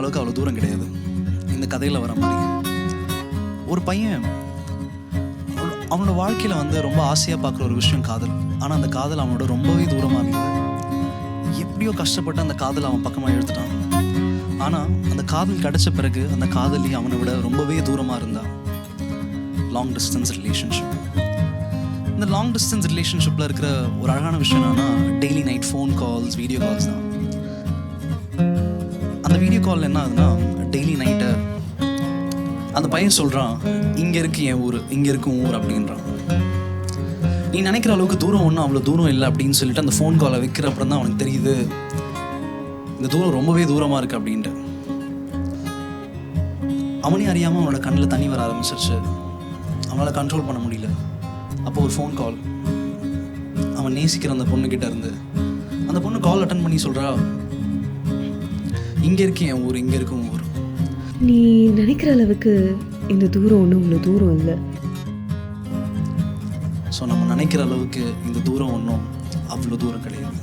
அளவுக்கு அவ்வளோ தூரம் கிடையாது. இந்த கதையில் வர மாதிரி ஒரு பையன் அவனோட வாழ்க்கையில் வந்து ரொம்ப ஆசையாக பார்க்குற ஒரு விஷயம் காதல். ஆனால் அந்த காதல் அவனோட ரொம்பவே தூரமாக இருந்தது. எப்படியோ கஷ்டப்பட்டு அந்த காதல் அவன் பக்கமாக இழுத்துட்டான். ஆனால் அந்த காதல் கிடைச்ச பிறகு அந்த காதலி அவனை விட ரொம்பவே தூரமாக இருந்தான். Long distance relationship. இந்த லாங் டிஸ்டன்ஸ் ரிலேஷன்ஷிப்பில் இருக்கிற ஒரு அழகான விஷயம் என்னன்னா, daily night phone calls, video calls தான். அந்த வீடியோ கால் என்ன ஆகுதுன்னா, டெய்லி நைட்டு அந்த பையன் சொல்கிறான், இங்கே இருக்கு என் ஊர், இங்கே இருக்கும் ஊர் அப்படின்றான். நீ நினைக்கிற அளவுக்கு தூரம் ஒன்றும் அவ்வளோ தூரம் இல்லை அப்படின்னு சொல்லிட்டு அந்த ஃபோன் காலை வைக்கிற அப்புறம் தான் அவனுக்கு தெரியுது இந்த தூரம் ரொம்பவே தூரமாக இருக்குது அப்படின்ட்டு. அவனே அறியாமல் அவனோட கண்ணில் தண்ணி வர ஆரம்பிச்சிருச்சு. அவனால் கண்ட்ரோல் பண்ண முடியல. அப்போ ஒரு ஃபோன் கால் அவன் நேசிக்கிற அந்த பொண்ணுக்கிட்ட இருந்து. அந்த பொண்ணு கால் அட்டன் பண்ணி சொல்கிறா, இங்கே இருக்கு என் ஊர், இங்கே இருக்கும் ஊர். நீ நினைக்கிற அளவுக்கு இந்த தூரம் ஒன்றும் இவ்வளோ தூரம் இல்லை. ஸோ நம்ம நினைக்கிற அளவுக்கு இந்த தூரம் ஒன்றும் அவ்வளோ தூரம் கிடையாது.